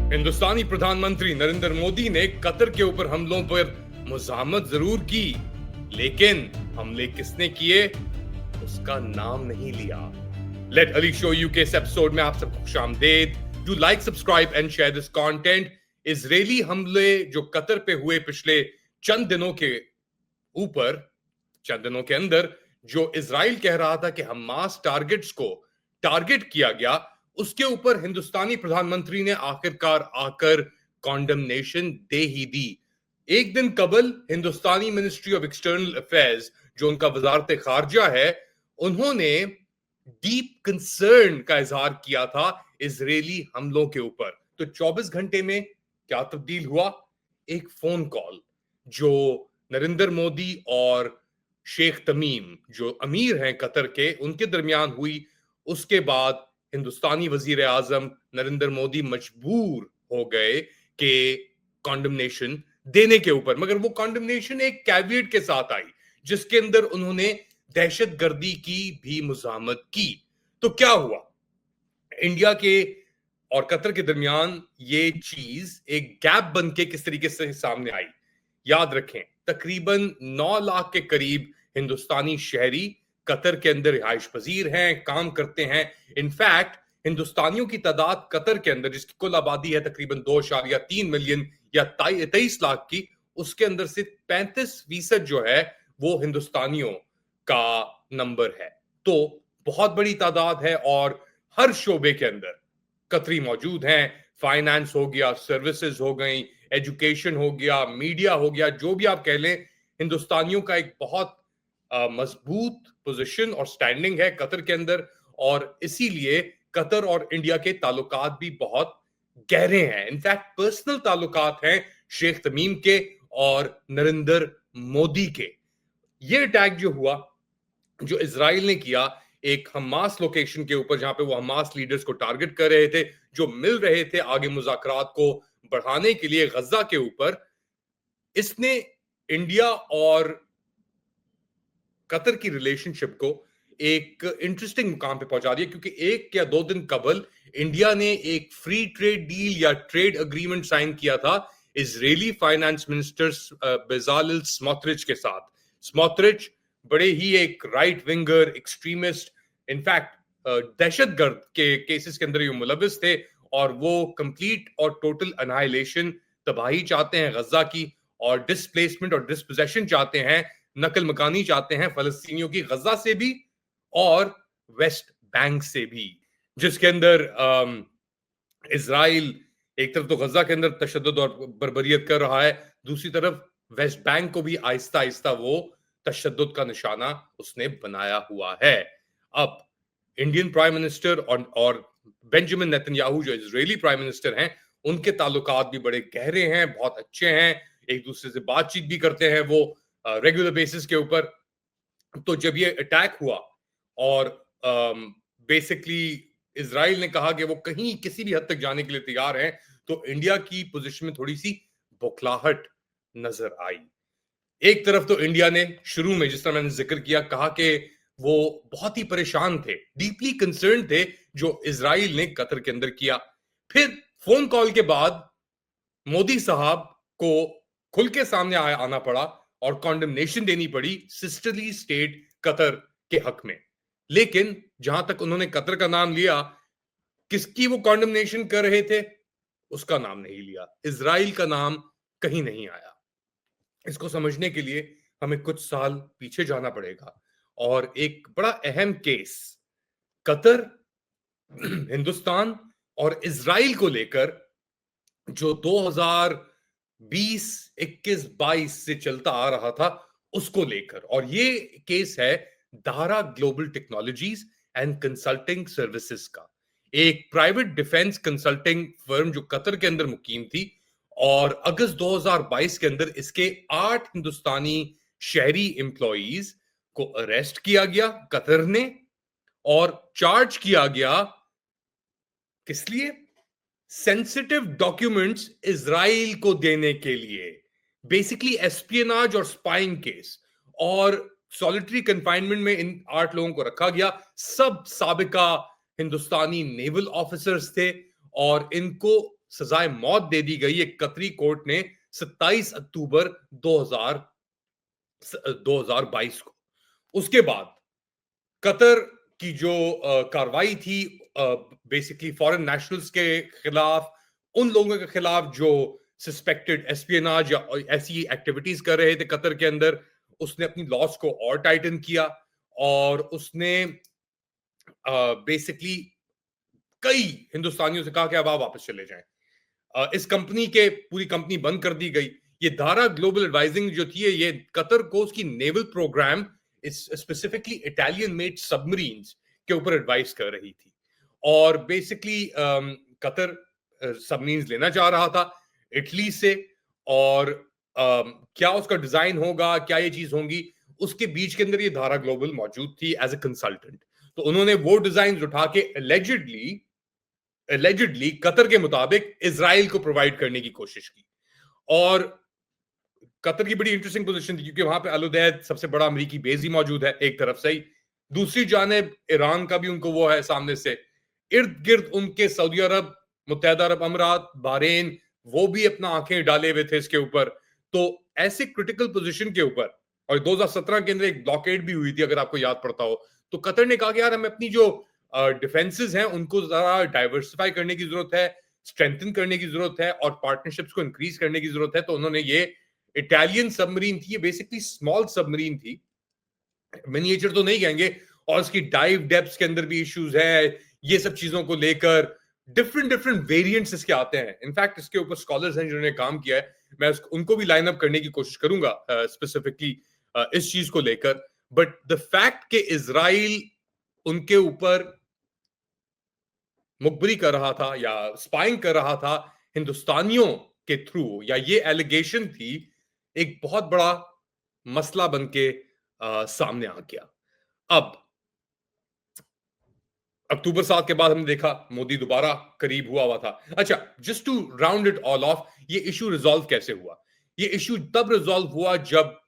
हिंदुस्तानी प्रधानमंत्री नरेंद्र मोदी ने कतर के ऊपर हमलों पर मुज़ाहमत जरूर की, लेकिन हमले किसने किए उसका नाम नहीं लिया। लेट अली शो यू के इस एपिसोड में आप सबको खुशामदीद। Do like, subscribe and share this content. इजरायली हमले जो कतर पे हुए पिछले चंद दिनों के अंदर जो इजराइल कह रहा था कि हमास टारगेट्स को टारगेट किया गया, उसके ऊपर हिंदुस्तानी प्रधानमंत्री ने आखिरकार आकर कॉन्डमनेशन दे ही दी। एक दिन कबल हिंदुस्तानी मिनिस्ट्री ऑफ एक्सटर्नल अफेयर्स, जो उनका वजारत खारजा है, उन्होंने डीप कंसर्न का इजहार किया था इजरायली हमलों के ऊपर। तो 24 घंटे में क्या तब्दील हुआ? एक फोन कॉल जो नरेंद्र मोदी और शेख तमीम, जो अमीर हैं कतर के, उनके दरमियान हुई। उसके बाद हिंदुस्तानी वजीर आजम नरेंद्र मोदी मजबूर हो गए कि कॉन्डमनेशन देने के ऊपर, मगर वो कॉन्डमनेशन एक कैविएट के साथ आई, जिसके अंदर उन्होंने दहशतगर्दी की भी मुज़ाहमत की। तो क्या हुआ? इंडिया के और कतर के दरमियान ये चीज एक गैप बन के किस तरीके से सामने आई। याद रखें, तकरीबन 9 लाख के करीब हिंदुस्तानी शहरी कतर के अंदर रिहाइश पजीर हैं, काम करते हैं। इनफैक्ट हिंदुस्तानियों की तादाद कतर के अंदर, जिसकी कुल आबादी है तकरीबन 2.3 मिलियन या 23 लाख की, उसके अंदर से 35% जो है वो हिंदुस्तानियों का नंबर है। तो बहुत बड़ी तादाद है और हर शोबे के अंदर कतरी मौजूद हैं। फाइनेंस हो गया, सर्विसेज हो गई, एजुकेशन हो गया, मीडिया हो गया, जो भी आप कह लें, हिंदुस्तानियों का एक बहुत मजबूत पोजीशन और स्टैंडिंग है कतर के अंदर। और इसीलिए कतर और इंडिया के ताल्लुकात भी बहुत गहरे हैं। इनफैक्ट पर्सनल ताल्लुकात हैं शेख तमीम के और नरेंद्र मोदी के। ये अटैक जो हुआ, जो इजराइल ने किया एक हमास लोकेशन के ऊपर, जहां पे वो हमास लीडर्स को टारगेट कर रहे थे, जो मिल रहे थे आगे मुज़ाकरात को बढ़ाने के लिए गजा के ऊपर, इसने इंडिया और कतर की रिलेशनशिप को एक इंटरेस्टिंग मुकाम पे पहुंचा दिया। क्योंकि 1 या 2 दिन कबल इंडिया ने एक फ्री ट्रेड डील या ट्रेड अग्रीमेंट साइन किया था इजरायली फाइनेंस मिनिस्टर बेजालिल स्मोट्रिच के साथ। स्मोट्रिच बड़े ही एक राइट विंगर एक्सट्रीमिस्ट, इनफैक्ट दहशतगर्द के केसेस के अंदर ये मुलविस थे, और वो कंप्लीट और टोटल अनाइलेशन, तबाही चाहते हैं गजा की, और डिस्प्लेसमेंट और डिस्पोजेशन चाहते हैं, नकल मकानी चाहते हैं फलस्तीनियों की, गजा से भी और वेस्ट बैंक से भी, जिसके अंदर इजराइल एक तरफ तो गजा के अंदर तशद्दुद और बर्बरियत कर रहा है, दूसरी तरफ वेस्ट बैंक को भी आहिस्ता आहिस्ता वो तशद्दुद का निशाना उसने बनाया हुआ है। अब इंडियन प्राइम मिनिस्टर और बेंजामिन नेतन्याहू, जो इजरायली प्राइम मिनिस्टर हैं, उनके ताल्लुकात भी बड़े गहरे हैं, बहुत अच्छे हैं, एक दूसरे से बातचीत भी करते हैं वो रेगुलर बेसिस के ऊपर। तो जब ये अटैक हुआ और बेसिकली इजराइल ने कहा कि वो कहीं किसी भी हद तक जाने के लिए तैयार हैं, तो इंडिया की पोजीशन में थोड़ी सी बौखलाहट नजर आई। एक तरफ तो इंडिया ने शुरू में, जिस तरह मैंने जिक्र किया, कहा कि वो बहुत ही परेशान थे, डीपली कंसर्न थे, जो इजराइल ने कतर के अंदर किया। फिर फोन कॉल के बाद मोदी साहब को खुल के सामने आना पड़ा और कॉन्डमनेशन देनी पड़ी सिस्टरली स्टेट कतर के हक में। लेकिन जहां तक उन्होंने कतर का नाम लिया, किसकी वो कॉन्डमनेशन कर रहे थे उसका नाम नहीं लिया, इजराइल का नाम कहीं नहीं आया। इसको समझने के लिए हमें कुछ साल पीछे जाना पड़ेगा और एक बड़ा अहम केस कतर, हिंदुस्तान और इजराइल को लेकर, जो 2020, 21, 22 से चलता आ रहा था, उसको लेकर। और ये केस है Dara global technologies and consulting services का, एक प्राइवेट डिफेंस कंसल्टिंग फर्म जो कतर के अंदर मुकीम थी। और अगस्त 2022 के अंदर इसके 8 हिंदुस्तानी शहरी एम्प्लॉइज को अरेस्ट किया गया कतर ने, और चार्ज किया गया किस लिए? सेंसिटिव डॉक्यूमेंट्स इजराइल को देने के लिए, बेसिकली एस्पियनाज और स्पाइंग केस। और सॉलिटरी कंफाइनमेंट में इन 8 लोगों को रखा गया। सब साबिका हिंदुस्तानी नेवल ऑफिसर्स थे और इनको सजाए मौत दे दी गई एक कतरी कोर्ट ने 27 अक्टूबर 2022 को। उसके बाद कतर की जो कार्रवाई थी बेसिकली फॉरेन नेशनल्स के खिलाफ, उन लोगों के खिलाफ जो सस्पेक्टेड एस्पियनाज या ऐसी एक्टिविटीज कर रहे थे कतर के अंदर, उसने अपनी लॉस को और टाइटन किया और उसने बेसिकली कई हिंदुस्तानियों से कहा कि अब आप वापस चले जाएं। इस कंपनी के पूरी कंपनी बंद कर दी गई। ये धारा ग्लोबल एडवाइजिंग जो थी, ये कतर को उसकी naval program specifically Italian made submarines के ऊपर एडवाइस कर रही थी। और बेसिकली कतर सबमरीन्स लेना चाह रहा था इटली से, और क्या उसका डिजाइन होगा, क्या ये चीज होंगी, उसके बीच के अंदर ये धारा ग्लोबल मौजूद थी एज ए कंसल्टेंट। तो उन्होंने वो डिजाइन उठा के एलिजिडली कतर के मुताबिक इजराइल को प्रोवाइड करने की कोशिश की। और कतर की बड़ी इंटरेस्टिंग पोजीशन थी क्योंकि वहां पे अल-उदैद सबसे बड़ा अमेरिकी बेस ही मौजूद है एक तरफ से ही, दूसरी जानिब ईरान का भी उनको वो है सामने से, इर्द गिर्द उनके सऊदी अरब, मुत्तहदा अरब अमीरात, बहरीन, वो भी अपना आंखें डाले हुए थे इसके ऊपर। तो ऐसे क्रिटिकल पोजीशन के ऊपर, और 2017 के अंदर एक ब्लॉकेड भी हुई थी अगर आपको याद पड़ता हो, तो कतर ने कहा कि यार हमें अपनी जो डिफेंसेस हैं उनको जरा डाइवर्सिफाई करने की जरूरत है, स्ट्रेंथन करने की जरूरत है और पार्टनरशिप्स को इंक्रीज करने की जरूरत है। तो उन्होंने ये इटालियन सबमरीन थी, ये बेसिकली स्मॉल सबमरीन थी, मिनिएचर तो नहीं कहेंगे, और इसकी डाइव डेप्थ के अंदर भी इश्यूज है, ये सब चीजों को लेकर डिफरेंट डिफरेंट वेरिएंट्स इसके आते हैं। इनफैक्ट इसके ऊपर स्कॉलर्स हैं जिन्होंने काम किया है, मैं उनको भी लाइन अप करने की कोशिश करूंगा स्पेसिफिकली इस चीज को लेकर। बट द फैक्ट कि इजराइल उनके ऊपर मुखबरी कर रहा था या स्पाइंग कर रहा था हिंदुस्तानियों के थ्रू, या ये एलिगेशन थी, एक बहुत बड़ा मसला बन के सामने आ गया। अब अक्टूबर 7 के बाद हमने देखा मोदी दोबारा करीब हुआ था। अच्छा, just to round it all off, ये इशू रिजॉल्व कैसे हुआ? ये इशू तब रिजॉल्व हुआ जब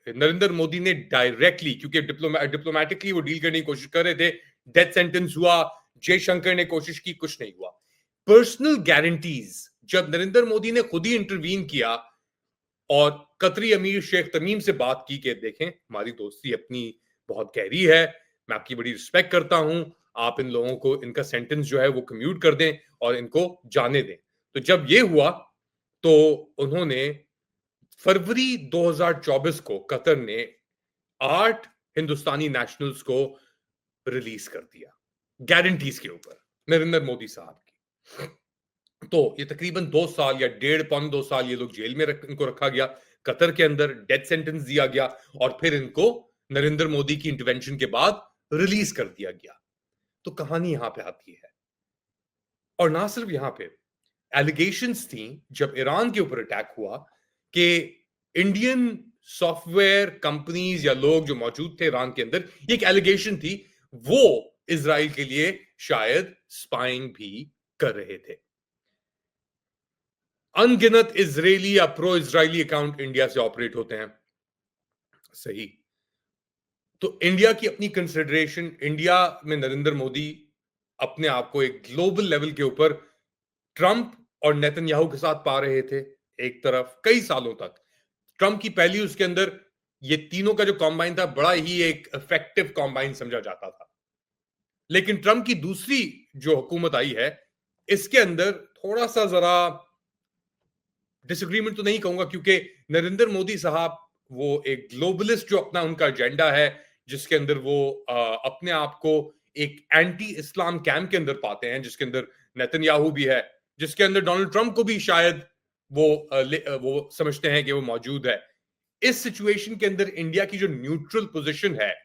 नरेंद्र मोदी ने डायरेक्टली, क्योंकि डिप्लोमेटिकली वो डील करने की कोशिश कर रहे थे, डेथ सेंटेंस हुआ, जयशंकर ने कोशिश की, कुछ नहीं हुआ। पर्सनल गारंटीज, जब नरेंद्र मोदी ने खुद ही इंटरवीन किया और कतरी अमीर शेख तमीम से बात की कि देखें हमारी दोस्ती अपनी बहुत गहरी है, मैं आपकी बड़ी रिस्पेक्ट करता हूं, आप इन लोगों को इनका सेंटेंस जो है वो कम्यूट कर दें और इनको जाने दें। तो जब ये हुआ तो उन्होंने फरवरी 2024 को कतर ने 8 हिंदुस्तानी नेशनल्स को रिलीज कर दिया गारंटीज के ऊपर, नरेंद्र मोदी साहब की। तो ये तकरीबन 2 साल या 1.5-2 साल ये लोग जेल में इनको रखा गया, कतर के अंदर डेथ सेंटेंस दिया गया, और फिर इनको नरेंद्र मोदी की इंटरवेंशन के बाद रिलीज कर दिया गया। तो कहानी यहां पे आती है। और ना सिर्फ यहां पे एलिगेशंस थी जब ईरान के ऊपर अटैक हुआ कि इंडियन सॉफ्टवेयर कंपनीज या लोग जो मौजूद थे ईरान के अंदर, ये एक एलिगेशन थी, वो इजराइल के लिए शायद स्पाइंग भी कर रहे थे। अनगिनत इजरायली या प्रो इजरायली अकाउंट इंडिया से ऑपरेट होते हैं, सही। तो इंडिया की अपनी कंसिडरेशन, इंडिया में नरेंद्र मोदी अपने आप को एक ग्लोबल लेवल के ऊपर ट्रंप और नेतन्याहू के साथ पा रहे थे एक तरफ कई सालों तक। ट्रंप की पहली उसके अंदर ये तीनों का जो कॉम्बाइन था बड़ा ही एक इफेक्टिव कॉम्बाइन समझा जाता था। लेकिन ट्रंप की दूसरी जो हुकूमत आई है, इसके अंदर थोड़ा सा जरा डिसएग्रीमेंट तो नहीं कहूंगा, क्योंकि नरेंद्र मोदी साहब वो एक ग्लोबलिस्ट जो अपना उनका एजेंडा है, जिसके अंदर वो अपने आप को एक एंटी इस्लाम कैंप के अंदर पाते हैं, जिसके अंदर नेतन्याहू भी है, जिसके अंदर डोनाल्ड ट्रंप को भी शायद वो समझते हैं कि वो मौजूद है। इस सिचुएशन के अंदर इंडिया की जो न्यूट्रल पोजीशन है,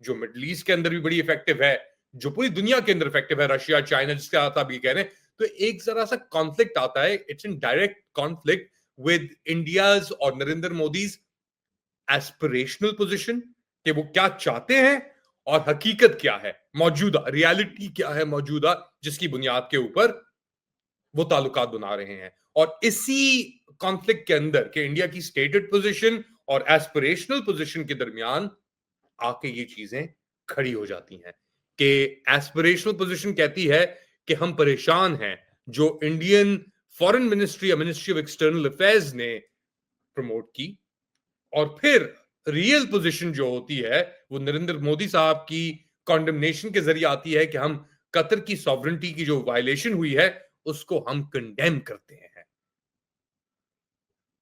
जो मिडल ईस्ट के अंदर भी बड़ी इफेक्टिव है, जो पूरी दुनिया के अंदर इफेक्टिव है, रशिया चाइना जिसके साथ आप ये कह रहे हैं, तो एक जरा सा कॉन्फ्लिक्ट आता है, it's in direct conflict with India's और नरेंद्र मोदीज एस्पिरेशनल पोजीशन कि वो क्या चाहते हैं और हकीकत क्या है मौजूदा, रियलिटी क्या है मौजूदा, जिसकी बुनियाद के ऊपर वो ताल्लुकात बना रहे हैं। और इसी कॉन्फ्लिक्ट के अंदर कि इंडिया की स्टेटेड पोजीशन और एस्पिरेशनल पोजीशन के दरमियान आके ये चीजें खड़ी हो जाती हैं कि एस्पिरेशनल पोजीशन कहती है कि हम परेशान हैं जो इंडियन फॉरेन मिनिस्ट्री या मिनिस्ट्री ऑफ एक्सटर्नल अफेयर्स ने प्रमोट की, और फिर रियल पोजीशन जो होती है वो नरेंद्र मोदी साहब की कॉन्डेमनेशन के जरिए आती है कि हम कतर की सॉवरेंटी की जो वायलेशन हुई है उसको हम कंडेम करते हैं।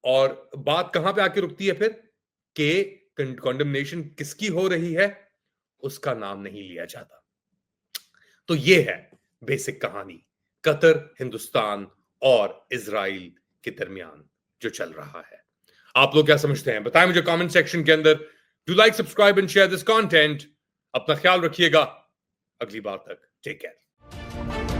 और बात कहां पे आके रुकती है फिर कि कॉन्डेमनेशन किसकी हो रही है, उसका नाम नहीं लिया जाता। तो ये है बेसिक कहानी कतर, हिंदुस्तान और इजराइल के दरमियान जो चल रहा है। आप लोग क्या समझते हैं बताएं मुझे कमेंट सेक्शन के अंदर। Do like, subscribe and share this content. अपना ख्याल रखिएगा, अगली बार तक टेक केयर।